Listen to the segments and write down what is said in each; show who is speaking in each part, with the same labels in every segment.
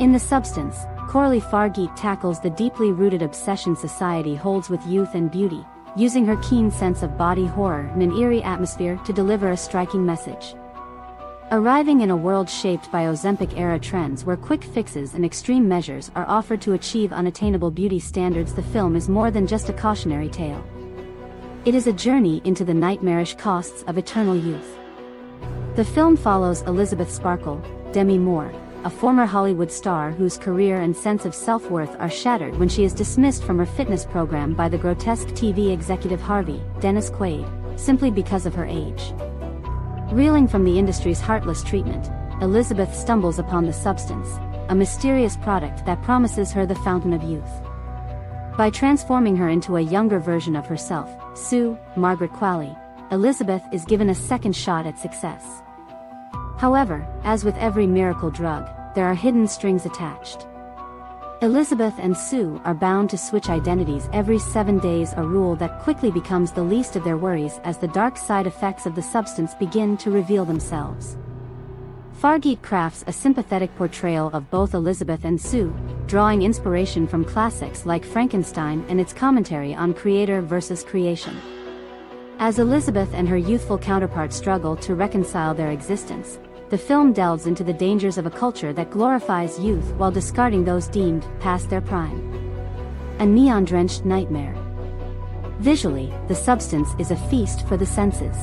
Speaker 1: In The Substance, Coralie Fargeat tackles the deeply rooted obsession society holds with youth and beauty, using her keen sense of body horror and an eerie atmosphere to deliver a striking message. Arriving in a world shaped by Ozempic-era trends where quick fixes and extreme measures are offered to achieve unattainable beauty standards, the film is more than just a cautionary tale. It is a journey into the nightmarish costs of eternal youth. The film follows Elisabeth Sparkle, Demi Moore, a former Hollywood star whose career and sense of self-worth are shattered when she is dismissed from her fitness program by the grotesque TV executive Harvey, Dennis Quaid, simply because of her age. Reeling from the industry's heartless treatment, Elisabeth stumbles upon The Substance, a mysterious product that promises her the fountain of youth. By transforming her into a younger version of herself, Sue, Margaret Qualley, Elisabeth is given a second shot at success. However, as with every miracle drug, there are hidden strings attached. Elisabeth and Sue are bound to switch identities every 7 days, a rule that quickly becomes the least of their worries as the dark side effects of The Substance begin to reveal themselves. Fargeat crafts a sympathetic portrayal of both Elisabeth and Sue, drawing inspiration from classics like Frankenstein and its commentary on creator versus creation. As Elisabeth and her youthful counterpart struggle to reconcile their existence, the film delves into the dangers of a culture that glorifies youth while discarding those deemed past their prime. A neon-drenched nightmare. Visually, The Substance is a feast for the senses.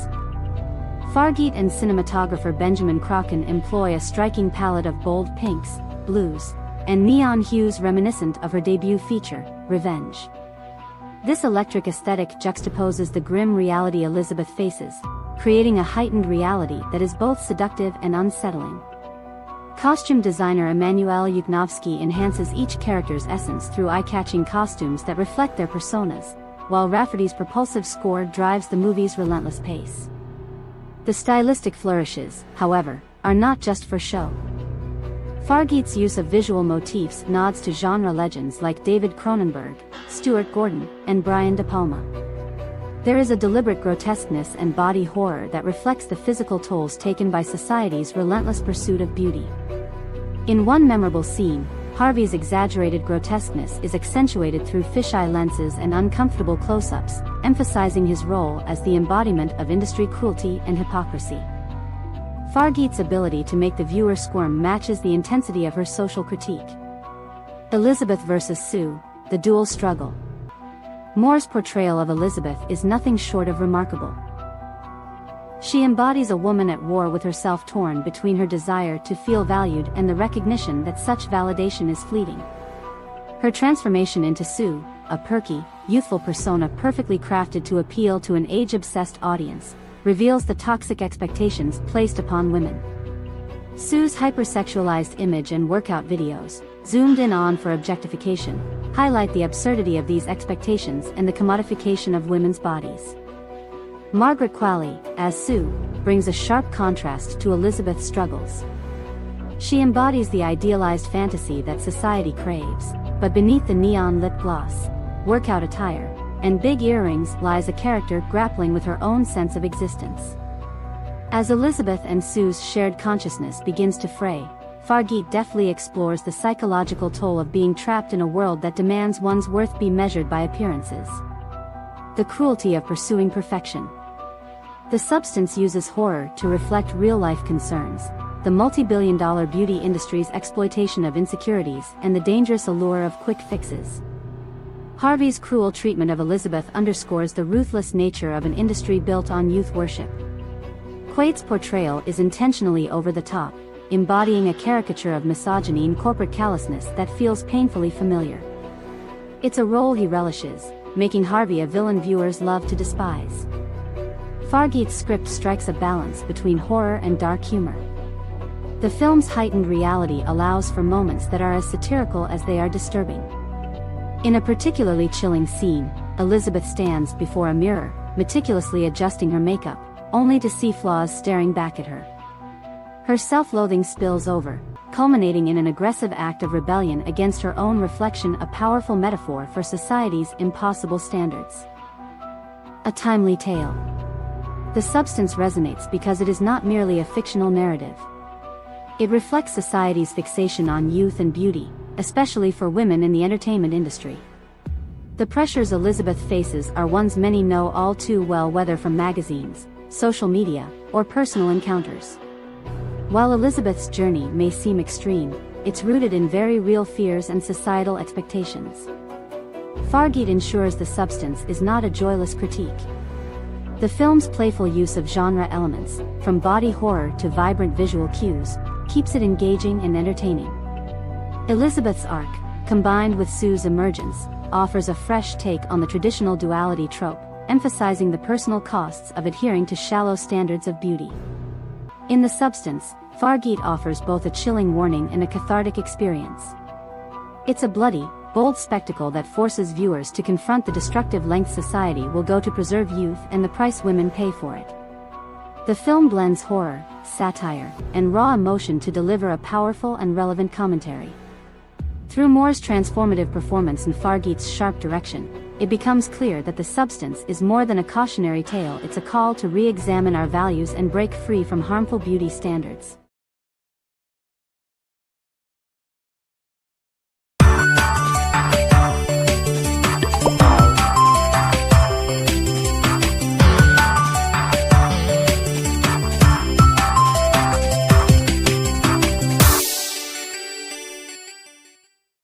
Speaker 1: Fargeat and cinematographer Benjamin Crockin employ a striking palette of bold pinks, blues, and neon hues reminiscent of her debut feature, Revenge. This electric aesthetic juxtaposes the grim reality Elisabeth faces, creating a heightened reality that is both seductive and unsettling. Costume designer Emanuel Yuknovsky enhances each character's essence through eye-catching costumes that reflect their personas, while Rafferty's propulsive score drives the movie's relentless pace. The stylistic flourishes, however, are not just for show. Fargeat's use of visual motifs nods to genre legends like David Cronenberg, Stuart Gordon, and Brian De Palma. There is a deliberate grotesqueness and body horror that reflects the physical tolls taken by society's relentless pursuit of beauty. In one memorable scene, Harvey's exaggerated grotesqueness is accentuated through fisheye lenses and uncomfortable close-ups, emphasizing his role as the embodiment of industry cruelty and hypocrisy. Fargeat's ability to make the viewer squirm matches the intensity of her social critique. Elisabeth versus Sue, the dual struggle. Moore's portrayal of Elisabeth is nothing short of remarkable. She embodies a woman at war with herself, torn between her desire to feel valued and the recognition that such validation is fleeting. Her transformation into Sue, a perky, youthful persona perfectly crafted to appeal to an age-obsessed audience, reveals the toxic expectations placed upon women. Sue's hypersexualized image and workout videos, zoomed in on for objectification, highlight the absurdity of these expectations and the commodification of women's bodies. Margaret Qualley, as Sue, brings a sharp contrast to Elisabeth's struggles. She embodies the idealized fantasy that society craves, but beneath the neon lip gloss, workout attire, and big earrings lies a character grappling with her own sense of existence. As Elisabeth and Sue's shared consciousness begins to fray, Fargeat deftly explores the psychological toll of being trapped in a world that demands one's worth be measured by appearances. The cruelty of pursuing perfection. The Substance uses horror to reflect real-life concerns, the multi-billion-dollar beauty industry's exploitation of insecurities and the dangerous allure of quick fixes. Harvey's cruel treatment of Elisabeth underscores the ruthless nature of an industry built on youth worship. Quaid's portrayal is intentionally over the top, embodying a caricature of misogyny and corporate callousness that feels painfully familiar. It's a role he relishes, making Harvey a villain viewers love to despise. Fargeat's script strikes a balance between horror and dark humor. The film's heightened reality allows for moments that are as satirical as they are disturbing. In a particularly chilling scene, Elisabeth stands before a mirror, meticulously adjusting her makeup, only to see flaws staring back at her. Her self-loathing spills over, culminating in an aggressive act of rebellion against her own reflection, a powerful metaphor for society's impossible standards. A timely tale. The Substance resonates because it is not merely a fictional narrative. It reflects society's fixation on youth and beauty, especially for women in the entertainment industry. The pressures Elisabeth faces are ones many know all too well, whether from magazines, social media, or personal encounters. While Elisabeth's journey may seem extreme, it's rooted in very real fears and societal expectations. Fargeat ensures the substance is not a joyless critique. The film's playful use of genre elements, from body horror to vibrant visual cues, keeps it engaging and entertaining. Elisabeth's arc, combined with Sue's emergence, offers a fresh take on the traditional duality trope, emphasizing the personal costs of adhering to shallow standards of beauty. In the substance, Fargeat offers both a chilling warning and a cathartic experience. It's a bloody, bold spectacle that forces viewers to confront the destructive lengths society will go to preserve youth and the price women pay for it. The film blends horror, satire, and raw emotion to deliver a powerful and relevant commentary. Through Moore's transformative performance and Fargeat's sharp direction, it becomes clear that The Substance is more than a cautionary tale. It's a call to re-examine our values and break free from harmful beauty standards.